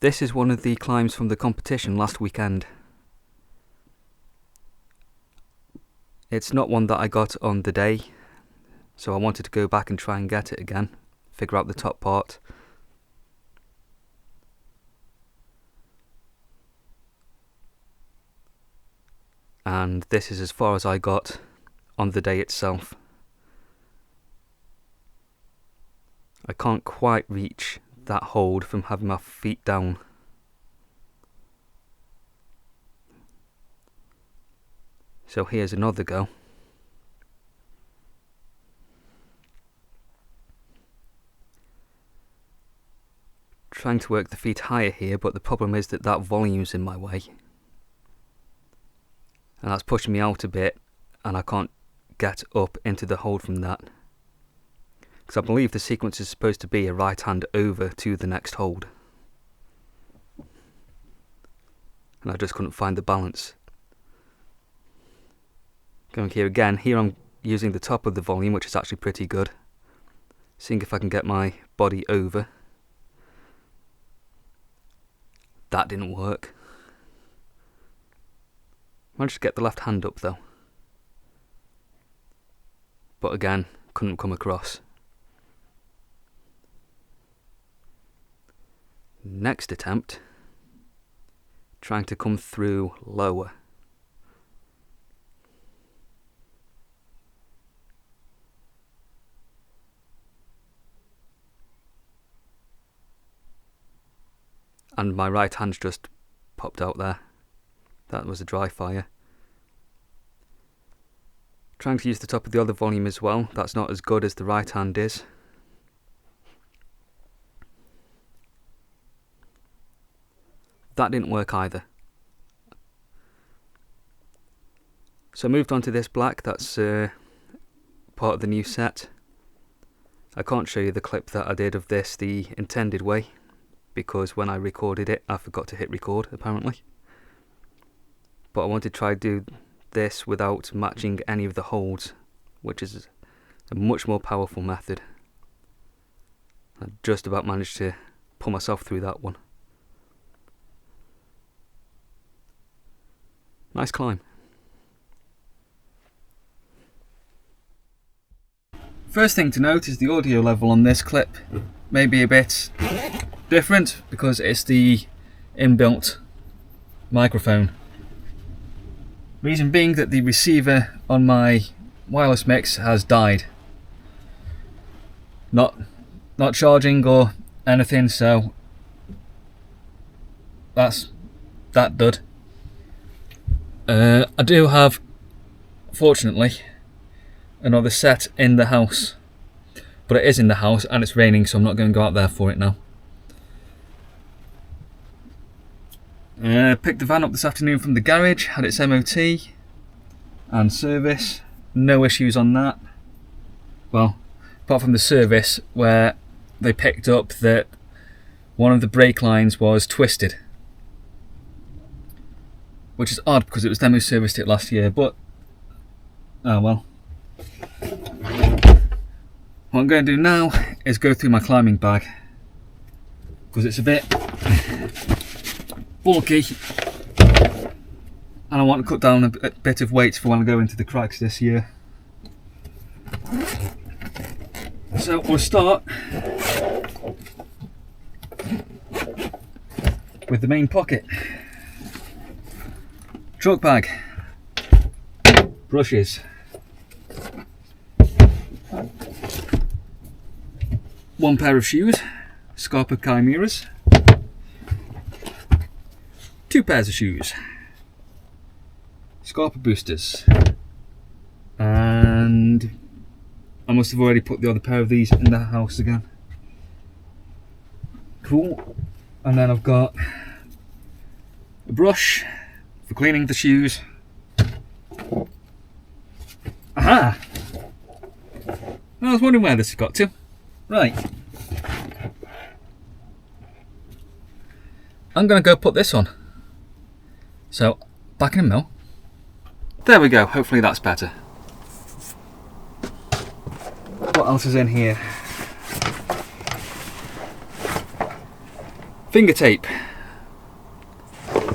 This is one of the climbs from the competition last weekend. It's not one that I got on the day, so I wanted to go back and try and get it again, figure out the top part. And this is as far as I got on the day itself. I can't quite reach that hold from having my feet down. So here's another go. Trying to work the feet higher here, but the problem is that volume's in my way. And that's pushing me out a bit, and I can't get up into the hold from that. Because I believe the sequence is supposed to be a right hand over to the next hold. And I just couldn't find the balance. Going here again, here I'm using the top of the volume, which is actually pretty good. Seeing if I can get my body over. That didn't work. Managed to get the left hand up though. But again, couldn't come across. Next attempt, trying to come through lower. And my right hand's just popped out there. That was a dry fire. Trying to use the top of the other volume as well. That's not as good as the right hand is. That didn't work either. So I moved on to this black. That's part of the new set. I can't show you the clip that I did of this the intended way, because when I recorded it I forgot to hit record apparently. But I wanted to try to do this without matching any of the holds, which is a much more powerful method. I just about managed to pull myself through that one. Nice climb. First thing to note is the audio level on this clip may be a bit different because it's the inbuilt microphone. Reason being that the receiver on my wireless mix has died. Not charging or anything, so that's that dud. I do have, fortunately, another set in the house, but it is in the house and it's raining, so I'm not going to go out there for it now. Picked the van up this afternoon from the garage, had its MOT and service, no issues on that. Well, apart from the service where they picked up that one of the brake lines was twisted. Which is odd because it was them who serviced it last year, but oh well. What I'm going to do now is go through my climbing bag because it's a bit bulky and I want to cut down a bit of weight for when I go into the cracks this year. So we'll start with the main pocket. Truck bag, brushes, one pair of shoes, Scarpa Chimeras, two pairs of shoes, Scarpa Boosters, and I must have already put the other pair of these in the house again. Cool. And then I've got a brush for cleaning the shoes. Aha! I was wondering where this has got to. Right. I'm going to go put this on. So, back in a mill. There we go, hopefully that's better. What else is in here? Finger tape.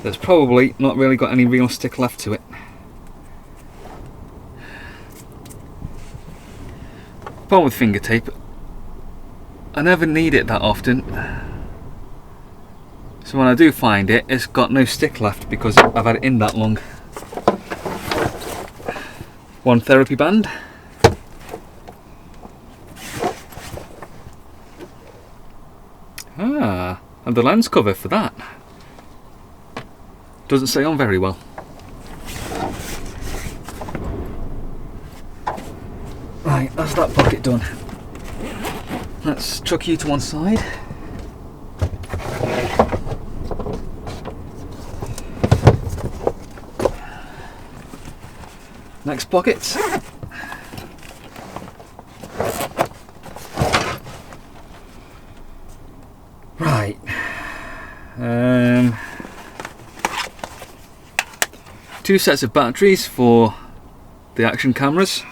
There's probably not really got any real stick left to it. Problem with finger tape, I never need it that often. So when I do find it, it's got no stick left because I've had it in that long. One therapy band. Ah, and the lens cover for that. Doesn't stay on very well. Right, that's that pocket done. Let's chuck you to one side. Next pocket. Right. 2 sets of batteries for the action cameras.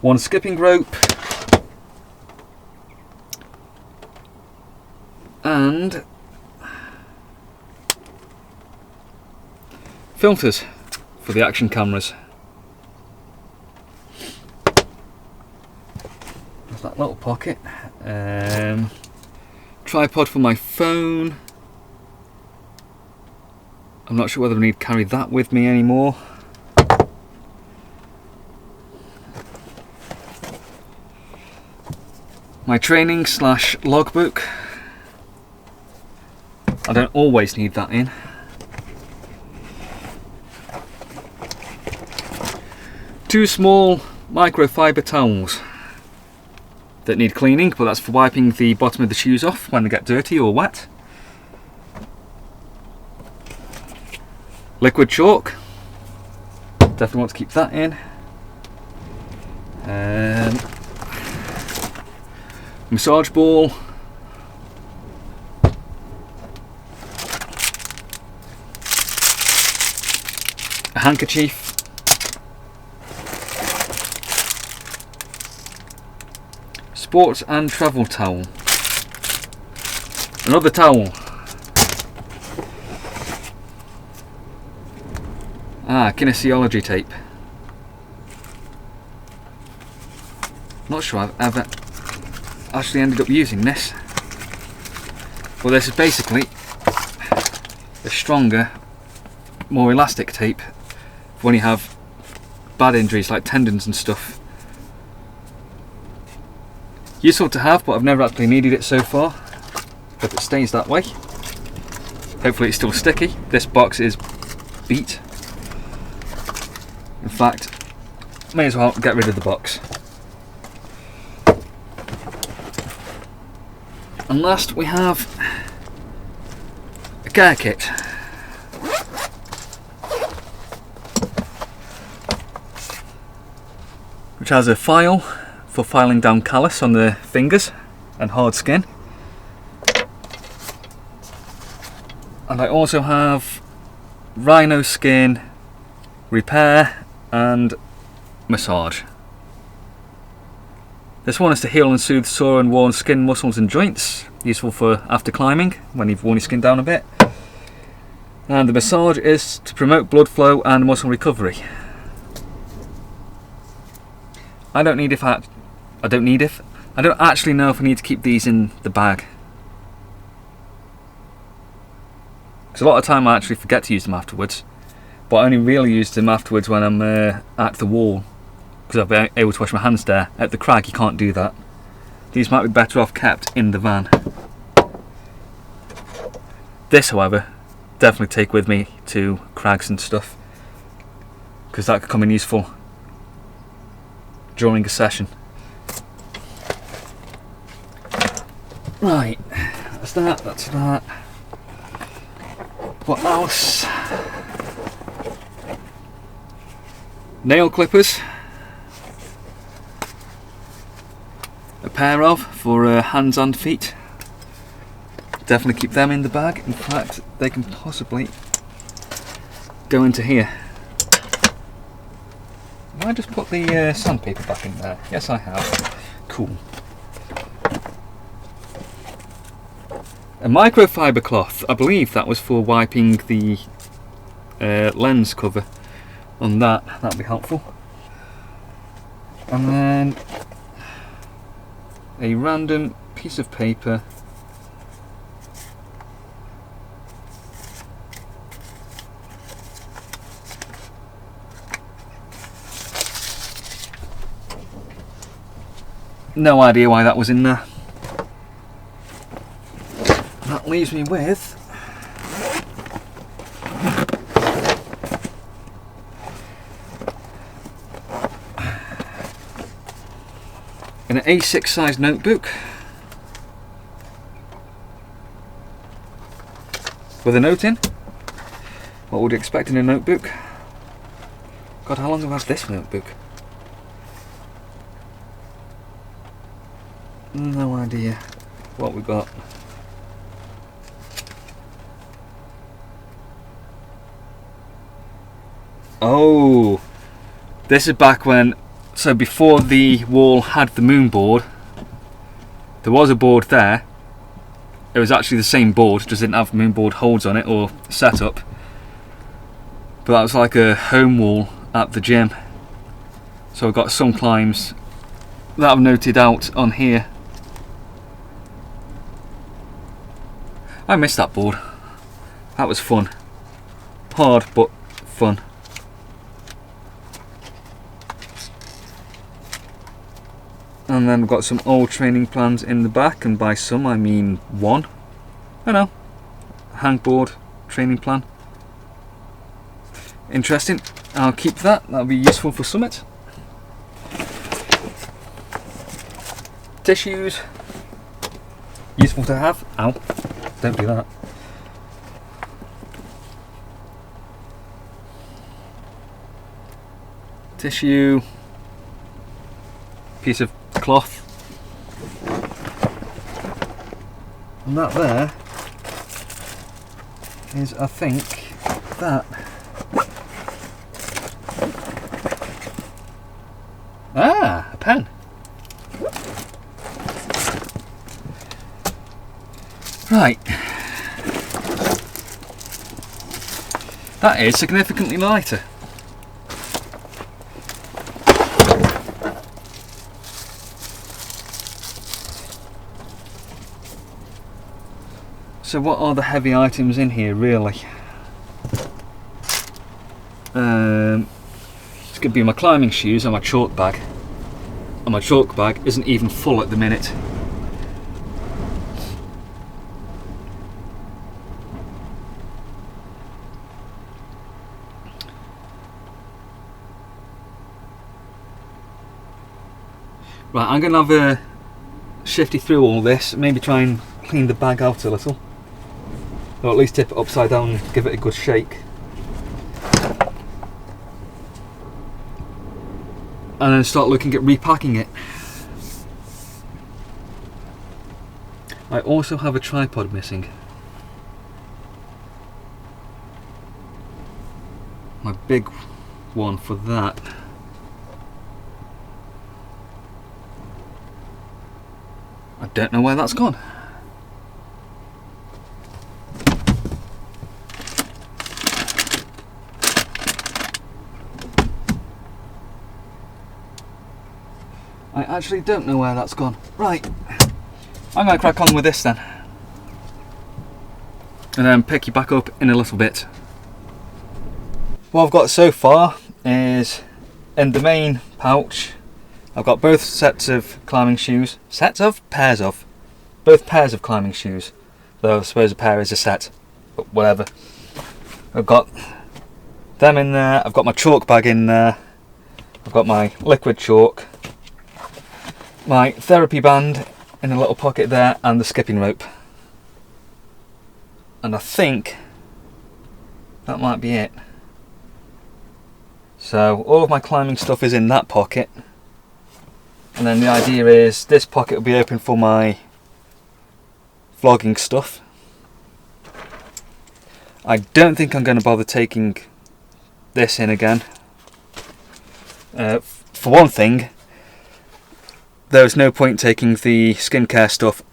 1 skipping rope. And filters for the action cameras. There's that little pocket. Tripod for my phone. I'm not sure whether I need to carry that with me anymore. My training / logbook. I don't always need that in. Two small microfiber towels that need cleaning, but that's for wiping the bottom of the shoes off when they get dirty or wet. Liquid chalk. Definitely want to keep that in. Massage ball. A handkerchief. Sports and travel towel. Another towel. Kinesiology tape. Not sure I've ever actually ended up using this. Well, this is basically a stronger, more elastic tape for when you have bad injuries like tendons and stuff. Useful to have, but I've never actually needed it so far. Hope it stays that way. Hopefully it's still sticky. This box is beat. In fact, may as well get rid of the box. And last we have a care kit. Which has a file for filing down callus on the fingers and hard skin. And I also have rhino skin repair and massage. This one is to heal and soothe sore and worn skin, muscles and joints, useful for after climbing when you've worn your skin down a bit. And the massage is to promote blood flow and muscle recovery. I don't actually know if I need to keep these in the bag. Because a lot of the time I actually forget to use them afterwards. But I only really use them afterwards when I'm at the wall. Because I'll be able to wash my hands there. At the crag you can't do that. These might be better off kept in the van. This, however, definitely take with me to crags and stuff. Because that could come in useful during a session. Right, that's that. What else? Nail clippers. A pair of for hands and feet. Definitely keep them in the bag. In fact, they can possibly go into here. Have I just put the sandpaper back in there? Yes, I have. Cool. A microfiber cloth. I believe that was for wiping the lens cover on that. That'd be helpful. And then a random piece of paper. No idea why that was in there. That leaves me with an A6 size notebook with a note in. What would you expect in a notebook? God, how long have I had this notebook? No idea what we got. Oh, this is back when, so before the wall had the moon board, there was a board there. It was actually the same board, just didn't have moon board holds on it or setup. But that was like a home wall at the gym. So I've got some climbs that I've noted out on here. I missed that board. That was fun. Hard, but fun. And then we've got some old training plans in the back, and by some I mean one. I know. Hangboard training plan. Interesting. I'll keep that. That'll be useful for summit. Tissues. Useful to have. Ow. Don't do that. Tissue. Piece of cloth. And that there is, I think, that. Ah, a pen. Right. That is significantly lighter. So what are the heavy items in here really? It's going to be my climbing shoes and my chalk bag. And my chalk bag isn't even full at the minute. Right, I'm going to have a shifty through all this, maybe try and clean the bag out a little. Or at least tip it upside down and give it a good shake. And then start looking at repacking it. I also have a tripod missing. My big one for that. I don't know where that's gone. I actually don't know where that's gone. Right, I'm going to crack on with this then. And then pick you back up in a little bit. What I've got so far is, in the main pouch, I've got both sets of climbing shoes. Pairs of. Both pairs of climbing shoes. Though I suppose a pair is a set. But whatever. I've got them in there. I've got my chalk bag in there. I've got my liquid chalk. My therapy band in a little pocket there. And the skipping rope. And I think that might be it. So all of my climbing stuff is in that pocket. And then the idea is this pocket will be open for my vlogging stuff. I don't think I'm going to bother taking this in again. For one thing, there's no point taking the skincare stuff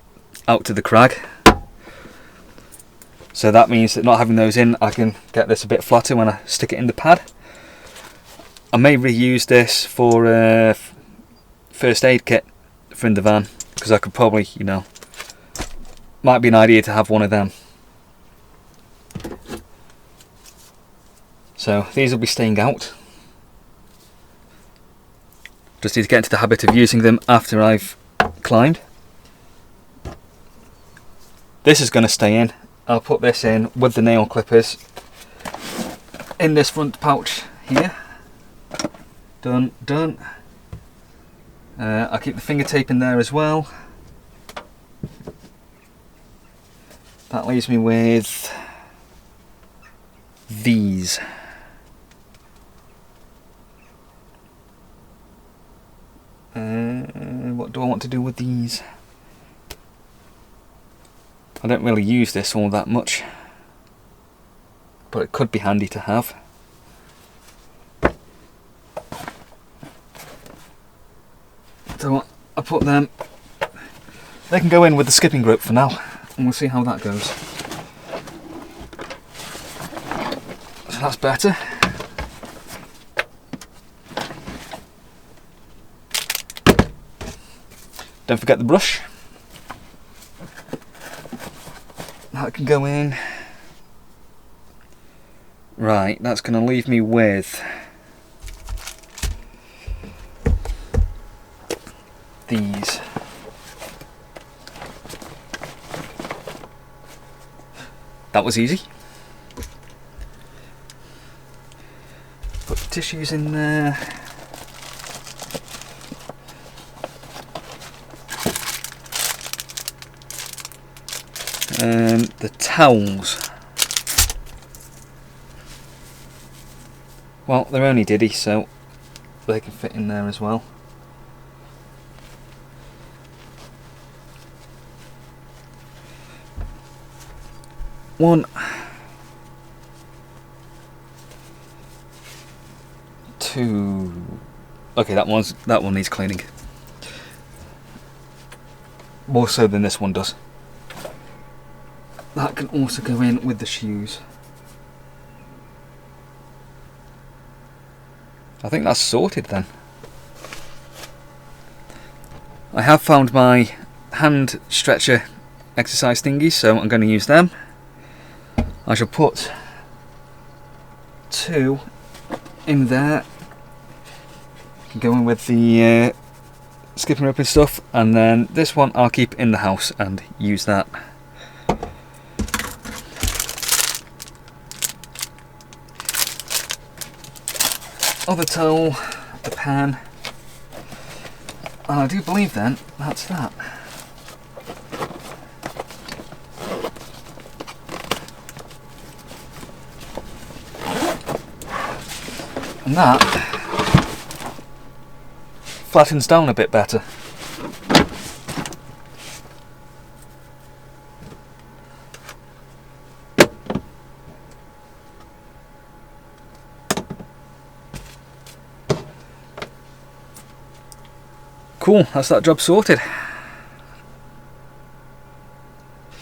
out to the crag. So that means that not having those in, I can get this a bit flatter when I stick it in the pad. I may reuse this for a first aid kit for in the van, because I could probably, you know, might be an idea to have one of them. So these will be staying out. Just need to get into the habit of using them after I've climbed. This is going to stay in. I'll put this in with the nail clippers in this front pouch here. Done, done. I'll keep the finger tape in there as well. That leaves me with these. What do I want to do with these? I don't really use this all that much, but it could be handy to have. So I put them, they can go in with the skipping rope for now, and we'll see how that goes. So that's better. Don't forget the brush. That can go in. Right, that's going to leave me with these. That was easy. Put the tissues in there. And the towels. Well, they're only diddy, so they can fit in there as well. One, two. Okay, that one needs cleaning. More so than this one does. That can also go in with the shoes. I think that's sorted then. I have found my hand stretcher exercise thingies, so I'm going to use them. I shall put 2 in there. Go in with the skipping rope and stuff, and then this one I'll keep in the house and use that. Other towel, the pan, and I do believe then that's that. And that flattens down a bit better. Cool, that's that job sorted.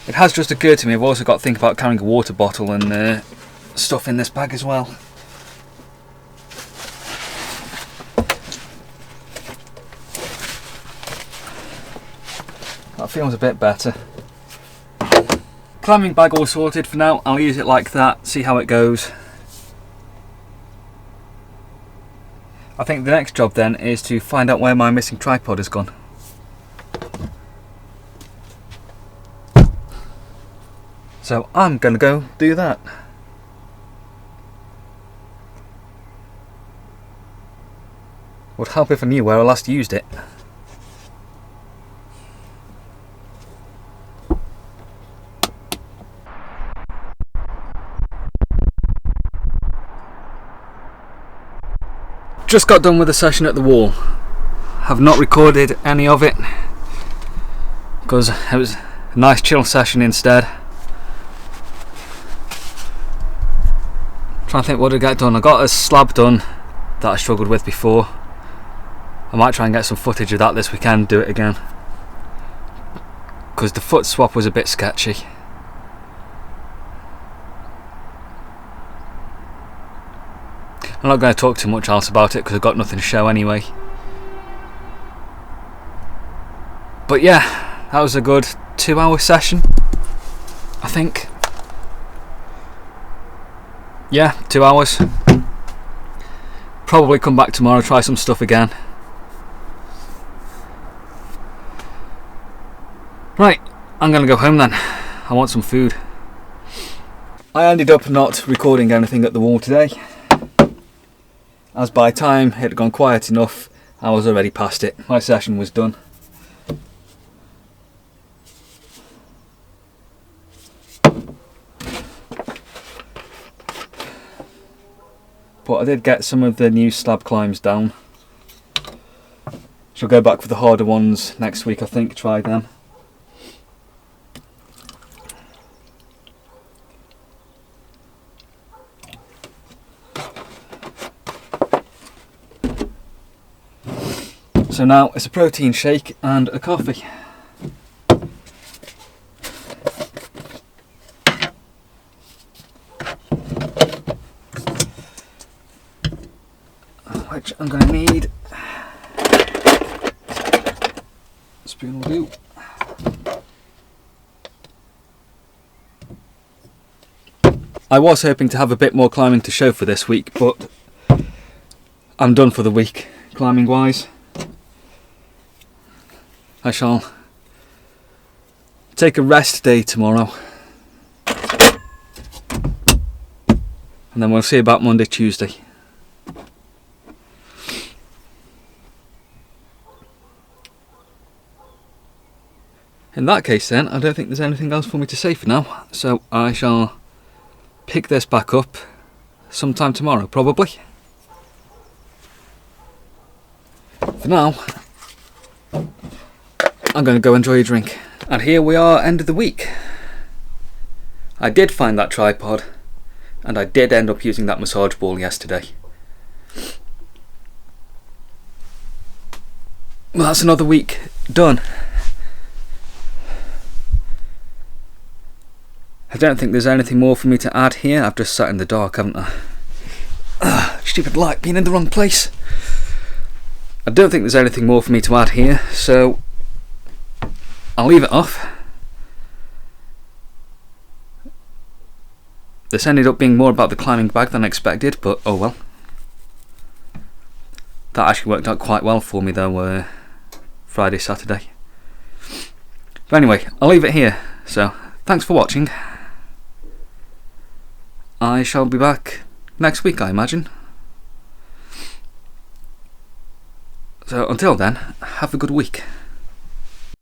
It has just occurred to me I've also got to think about carrying a water bottle and stuff in this bag as well. That feels a bit better. Climbing bag all sorted for now. I'll use it like that, see how it goes. I think the next job then is to find out where my missing tripod has gone. So I'm going to go do that. Would help if I knew where I last used it. Just got done with a session at the wall. Have not recorded any of it because it was a nice chill session instead. Trying to think what to get done. I got a slab done that I struggled with before. I might try and get some footage of that this weekend, do it again. Because the foot swap was a bit sketchy. I'm not going to talk too much else about it because I've got nothing to show anyway. But yeah, that was a good 2-hour session, I think. Yeah, 2 hours. Probably come back tomorrow, try some stuff again. Right, I'm gonna go home then. I want some food. I ended up not recording anything at the wall today, as by the time it had gone quiet enough, I was already past it. My session was done. But I did get some of the new slab climbs down. Shall go back for the harder ones next week, I think, try them. So now it's a protein shake and a coffee. Which I'm going to need. Spoon will do. I was hoping to have a bit more climbing to show for this week, but I'm done for the week, climbing wise. I shall take a rest day tomorrow, and then we'll see about Monday, Tuesday. In that case then, I don't think there's anything else for me to say for now, so I shall pick this back up sometime tomorrow, probably. For now, I'm going to go enjoy a drink. And here we are, end of the week. I did find that tripod, and I did end up using that massage ball yesterday. Well, that's another week done. I don't think there's anything more for me to add here. I've just sat in the dark, haven't I? Stupid light being in the wrong place. I don't think there's anything more for me to add here, so I'll leave it off. This ended up being more about the climbing bag than expected, but oh well. That actually worked out quite well for me though, Friday, Saturday. But anyway, I'll leave it here, so thanks for watching. I shall be back next week, I imagine. So until then, have a good week.